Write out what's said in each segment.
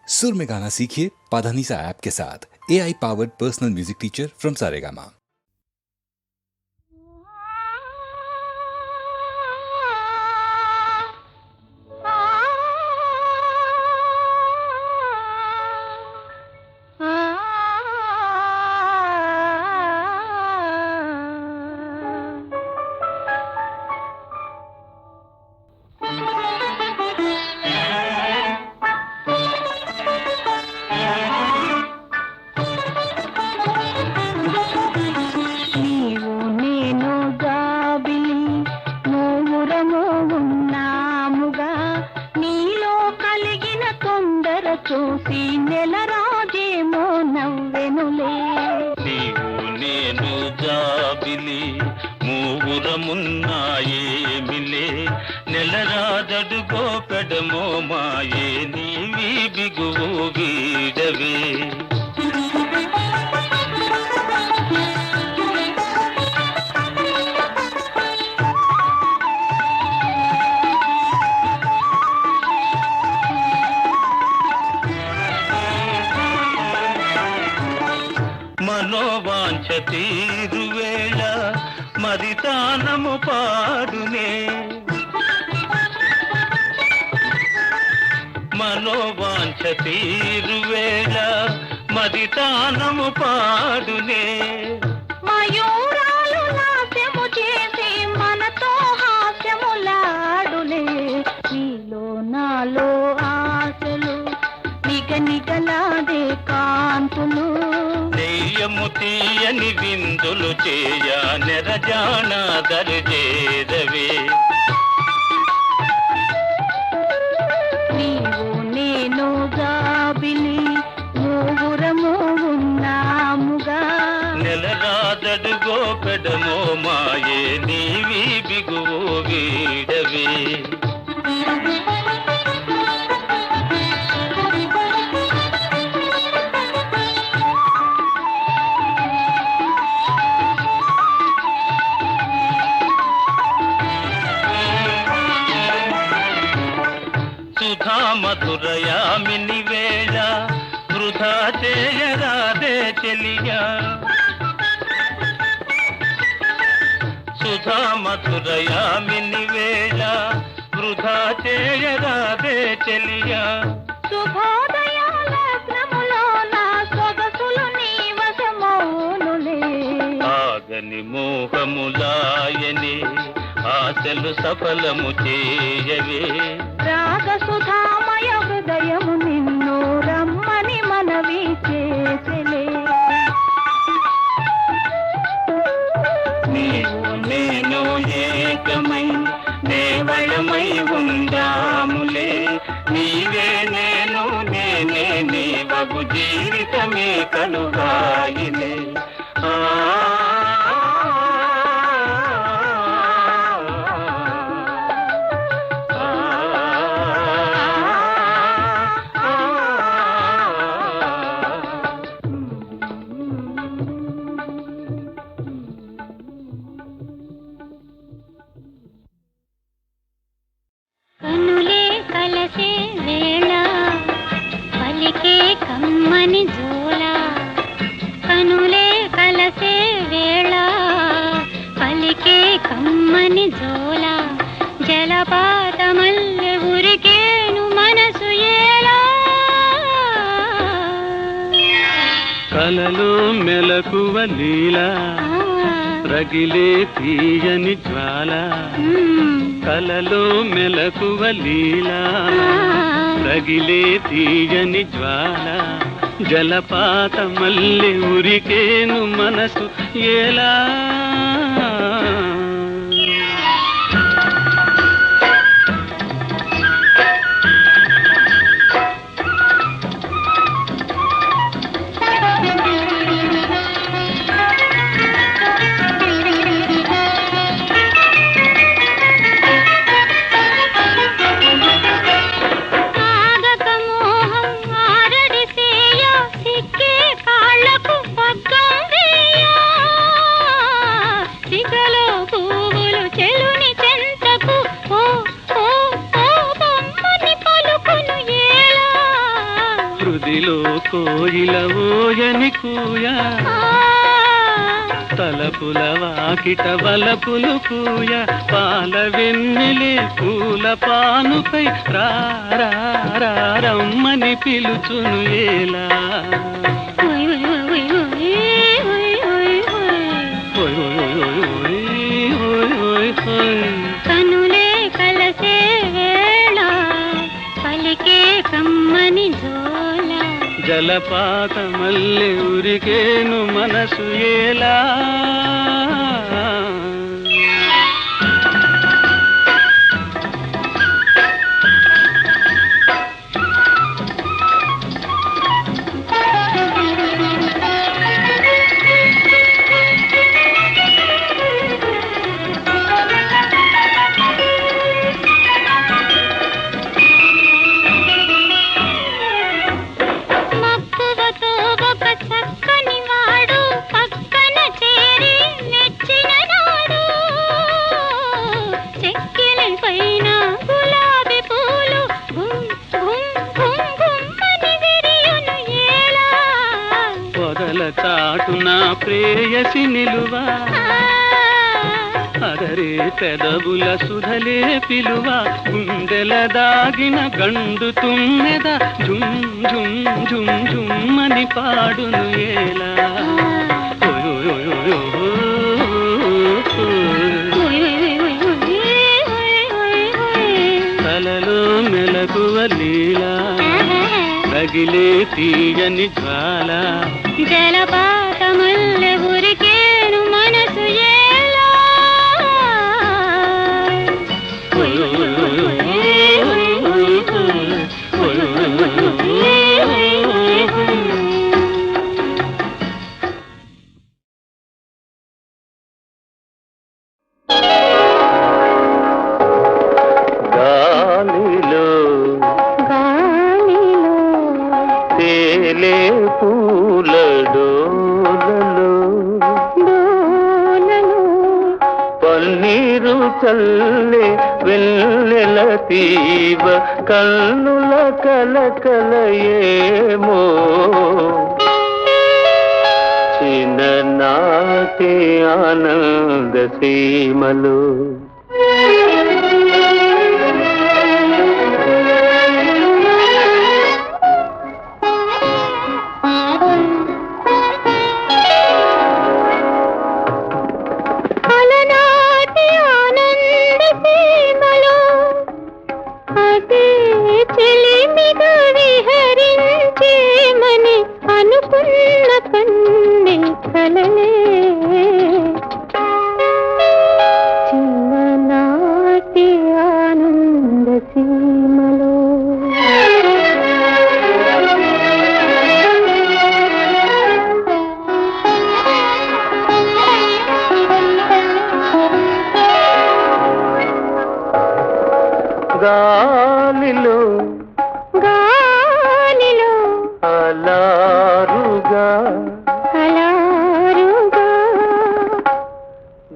सुर में गाना सीखिए पाधानीसा ऐप के साथ। AI powered personal music teacher from Saregama. చూసి నెల రాజేమో నవ్వెనులే. నీవు నేను జాబిలి మూగురమున్నాయేమిలే, నెల రాజడుగో పెడమో మాయే, నీవి బిగువు వీడవే. మనోవాంఛ తీరువేళ మరి తానము పాడునే, మనోవాంఛ తీరువేళ మరి తానము పాడునే. మయూరాలు నాట్యము చేసి మనతో హాస్యములాడులే. నీలో నాలో ఆశలు నిగనిగలాడే కాంతులు, నెయ్యము తీయని విందులు చేయ నెరజాన దర్జేదవే. నీవు నేను జాబిలి మూగురము ఉన్నాముగా, నెల రాజడుగో పెడమో మాయే, నీవి బిగువు వీడవే. సుధా మధురయామిని వేళ వృధా చేయరాదే చెలియా, సుధా మధురయామిని వేళ వృధా చేయరాదే చెలియా. శుభోదయాల క్రములో నా సొగసులు నీ వశమౌనులే. ఆగని మోహములాయని ఆశలు సఫలము చేయవే. రాగ సుధామయ హృదయము నిన్ను రమ్మని మనవి చేసెలే. నీవు నేను ఏకమై దేవళమై ఉందాములే, నీవే నేను నేనే నీవగు జీవితమే కలుగాయిలే. కనులే కలసే వేళ పలికే కమ్మని జోల, కనులే కలసే వేళ పలికే కమ్మని జోల, జలపాతమల్లె ఉరికేను మనసు ఏలా. కలలో మెలకువ లీలా రగిలే తీయని జ్వాల, కలలో మెలకువ లీలా రగిలే తీయని జ్వాల, జలపాత మల్లె ఉరికేను మనసు ఎలా. కాళ్ళకు పగ్గం వేయ, హృదిలో కోయిల ఓయని కూయ తలపుల వాకిట వలపులు పూయ పాల వెన్నెలే పూల పానుపై రమ్మని పిలుచును ఏలా కనులే కలసే వేళ పలికే కమ్మని జోల జలపాతమల్లె ఉరికేను మనసు ఏలా చాటున ప్రేయసి నిలువా అదరే పెదవుల సుధలే పిలువ గుండెల దాగిన గండు తుమ్మెద జుమ్ జుమ్ జుమ్ జుమ్మని పాడును ఏలా కలలో మెలకువ లీలా రగిలే తీయని జ్వాల జలపాతమల్లె ఉరికేను మనసు ఏలా గాలిలో తేలే పూల డోలలో పన్నీరు చల్లే వెన్నెల తీవ కన్నుల కలకల ఏమో చిన్ననాటి ఆనంద సీమలు అనుకున్న కన్నే కలలే చిన్ననాటి ఆనంద సీమలో గాలిలో అలారుగా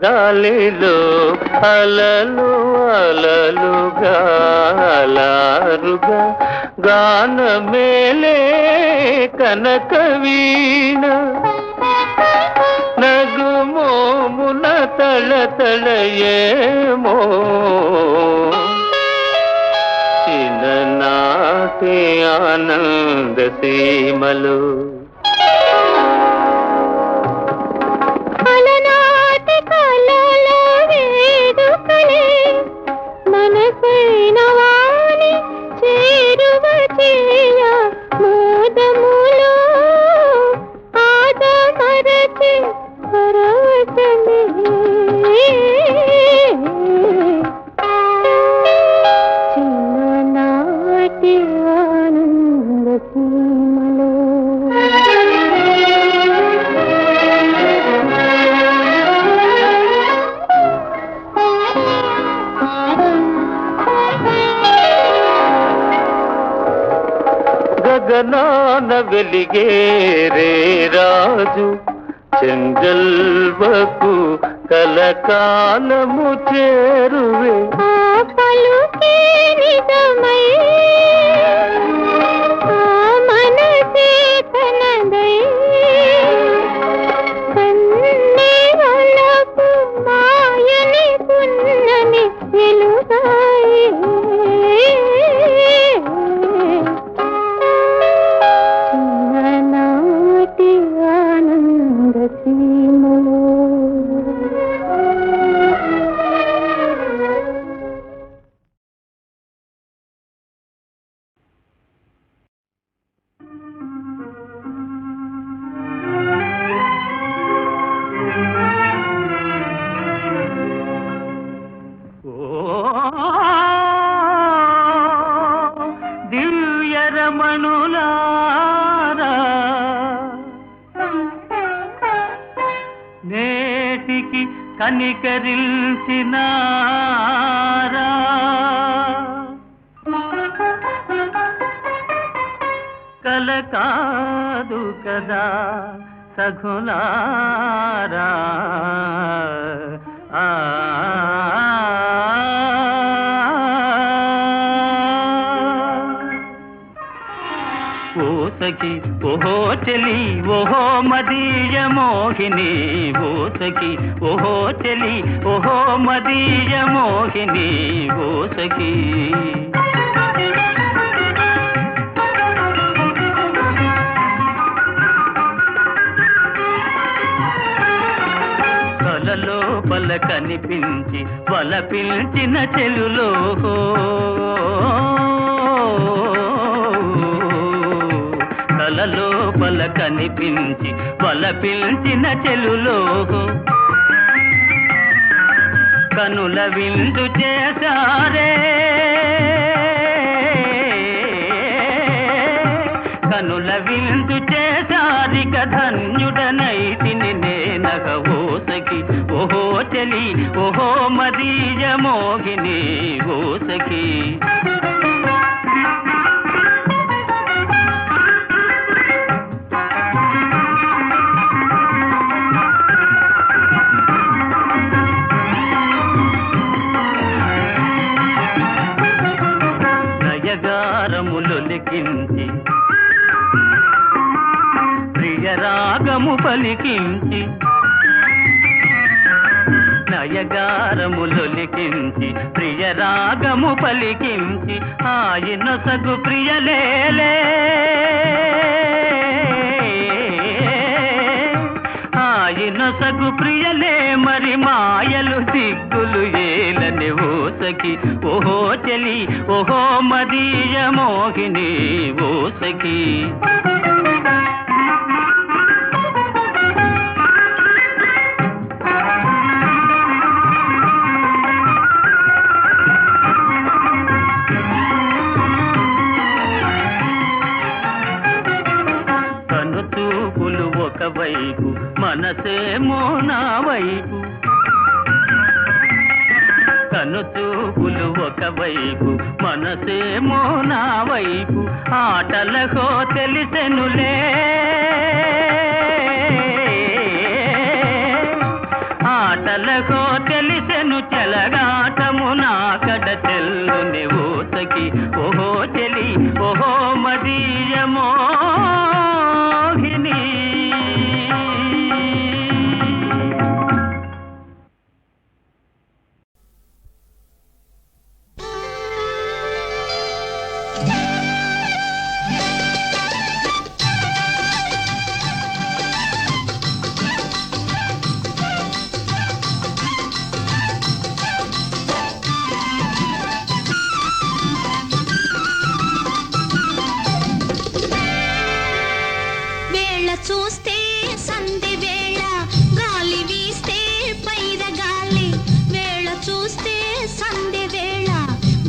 గాలిలో అలలు అలలుగా అలారుగా గానమేలే కనక వీణ నగుమోమున తళతళ ఏమో చిన్ననాటి ఆనంద సీమలు అలనాటి కలలో వేడుకలే మనసైన వాణి చేరువ చేయ మోదములో ఆదమరచి పరవశమే చిన్ననాటి ఆనంద సీమలో గగనాన వెలిగే రే రాజు చెంగల్వకు కలకాలము చేరువే పలుకే నిజమై మన నేటికి కనికరించినారా కల కాదు కదా సఖులారా ఓసకి ఓహో చెలి ఓహో మదీయ మోహిని ఓసకి ఓహో చెలి ఓహో మదీయ మోహిని ఓసకి కలలోపల కనిపించి వల పిలిచిన చెలులో కలలోపల కనిపించి వల పిలిచిన చెలులో కనుల విందు చేశారే కనుల విందు చేశారిక ధన్యుడనైతిని నేనగ ఓసకి ఓహో చెలి ఓహో మదీయ మోహిని ఓసకి నయగారములొలికించి ప్రియరాగము పలికించి నయగారములొలికించి ప్రియరాగము పలికించి ఆయన సగు ప్రియలేలే ఆయన సగు ప్రియలే మరి మాయలు దిగ్గులు ఏలని ఓసకి ఓహో చెలి ఓహో మదీయ మోహిని ఓసకి కనుచూపులు ఒకవైపు మనసేమో నా వైపు కనుచూపులు ఒకవైపు మనసేమో నా వైపు ఆటలకో తెలిసెనులే ఆటలకో తెలిసెను చెలగాటము నా కడ చెల్లుని ఓసకి ఓహో చెలి ఓహో మదీయ మోహిని చూస్తే సంధి వేళ గాలి వీస్తే పైర గాలి వేళ చూస్తే సంధి వేళ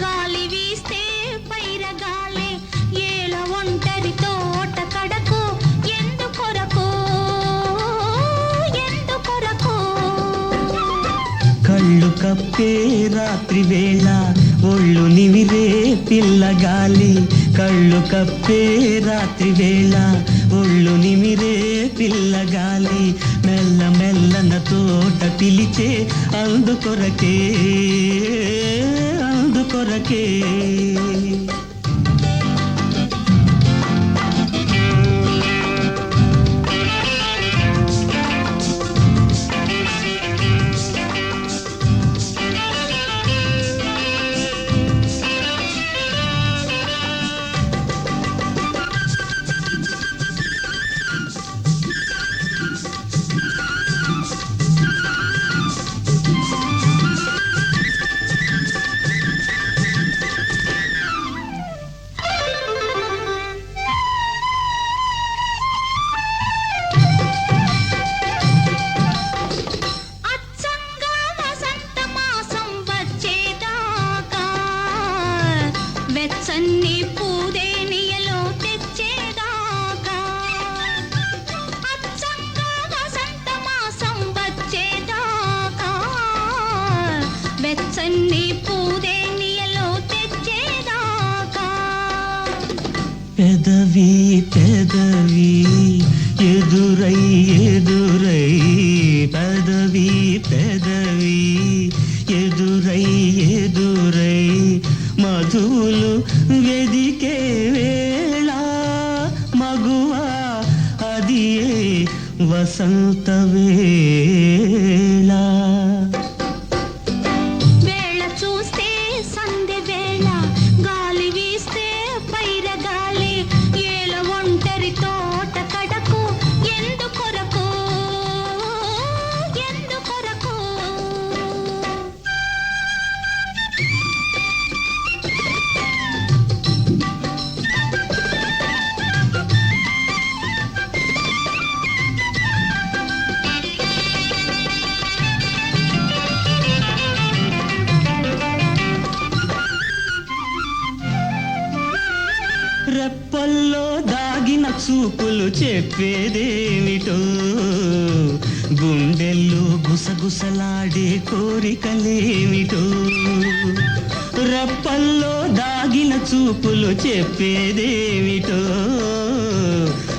గాలి వీస్తే పైర గాలి ఏల ఒంటరి తోట కడకు ఎందుకొరకు కళ్ళు కప్పే రాత్రి వేళ ఒళ్ళు నిమిరే పిల్లగాలి కళ్ళు కప్పే రాత్రి వేళ ఒళ్ళు నిమిరే పిల్లగాలి మెల్ల మెల్లన తోట పిలిచే అందుకొరకే అందుకొరకే పెదవి పెదవి ఎదురై ఎదురై పెదవి పెదవి ఎదురై ఎదురై మధువులు వెదికే వేళ మగువా అది వసంత వేళ వేళ చూస్తే సందె వేళ గాలి వీస్తే పైర గాలి ఏల ఒంటరి తోట కడకు ఎందుకొరకు ఎందుకొరకు రెప్పల్లో దాగిన చూపులు చెప్పేదేమిటో గుండెల్లో గుసగుసలాడే కోరికలేమిటో రెప్పల్లో దాగిన చూపులు చెప్పేదేమిటో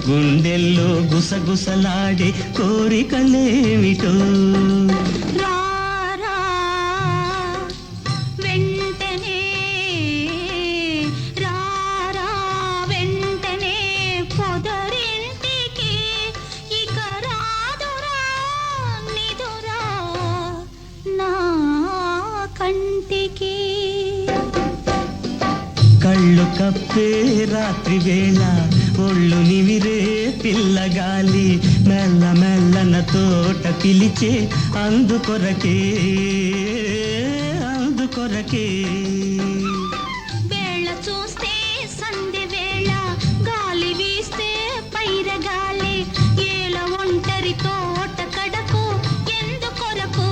గుండెల్లో గుసగుసలాడే కోరికలేమిటో రారా వెంటనే రారా వెంటనే పొదరింటికి ఇక రాదురా నిదురా నా కంటికి కళ్ళు కప్పే రాత్రి వేళ ఒళ్ళు నివిరే పిల్లగాలి మెల్ల మెల్లన తోట పిలిచే అందుకొరకే అందుకొరకే వేళ చూస్తే సందె వేళ గాలి వీస్తే పైర గాలి ఏల ఒంటరి తోట కడకు ఎందుకొరకు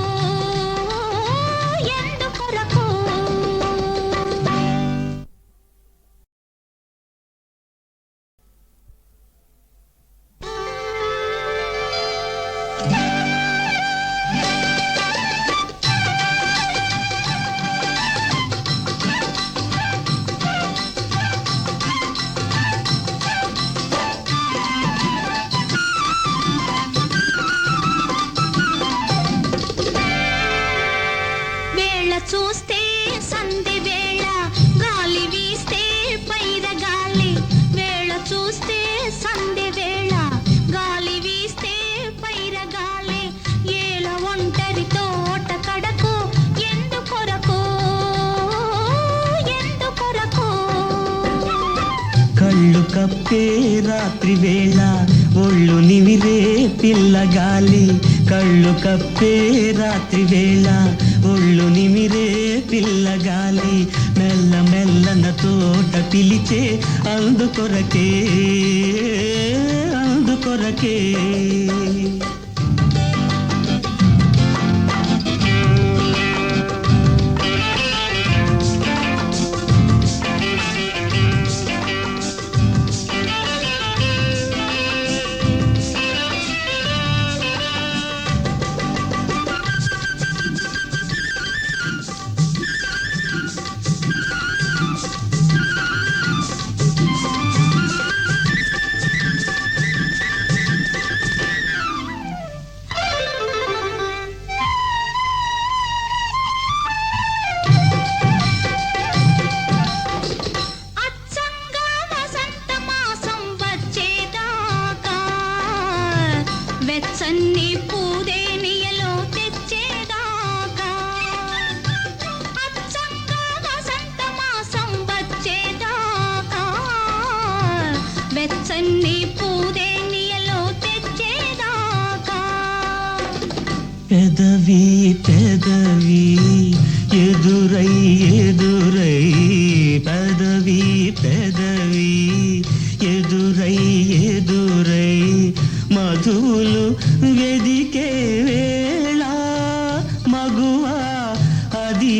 ఎందుకొరకు వేళ చూస్తే సందె వేళ గాలి వీస్తే పైర గాలి వేళ చూస్తే సందె వేళ గాలి వీస్తే పైర గాలి ఏల ఒంటరి తోట కడకు ఎందుకొరకు ఎందుకొరకు కళ్ళు కప్పే రాత్రి వేళ ఒళ్ళు నివిరే పిల్లగాలి కళ్ళు కప్పే రాత్రి వేళ ఒళ్ళు నిమిరే పిల్లగాలి మెల్ల మెల్లన తోట పిలిచే అందుకొరకే అందుకొరకే అచ్చంగా వసంత మాసం వచ్చేదాకా వెచ్చని పూదేనియలో తెచ్చేదాకా అచ్చంగా వసంత మాసం వచ్చేదాకా వెచ్చని పూదేనియలో తెచ్చేదాకా పెదవి పెదవి ఎదురై ఎదురై పెదవి పెదవి ఎదురై ఎదురై మధువులు వెదికే వేళ మగువా అది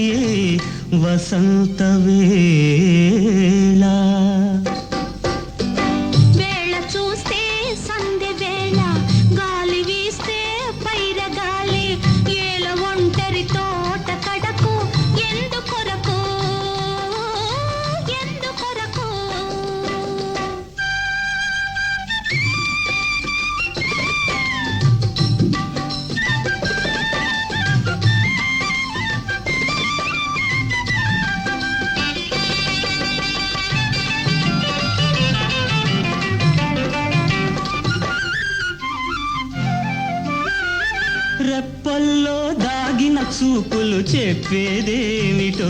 వసంత వేళ వేళ చూస్తే సందె వేళ గాలి వీస్తే పైర గాలి ఏల ఒంటరి తోట కడకు ఎందుకొరకు ఎందుకొరకు చూపులు చెప్పేదేమిటో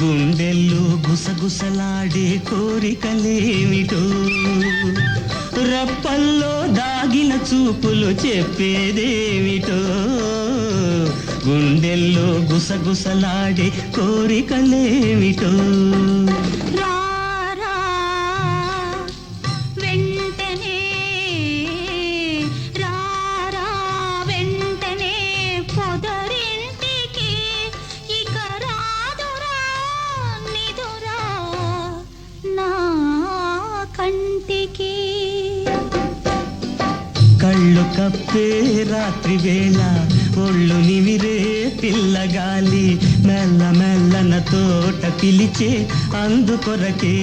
గుండెల్లో గుసగుసలాడే కోరికలేమిటో రప్పల్లో దాగిన చూపులు చెప్పేదేమిటో గుండెల్లో గుసగుసలాడే కోరికలేమిటో రారా వెంటనే రారా వెంటనే పొదరింటికి ఇక రాదురా నిదురా నా కంటికి కళ్ళు కప్పే రాత్రి వేళ ఒళ్ళు నివిరే పిల్లగాలి మెల్ల మెల్లన తోట పిలిచే అందుకొరకే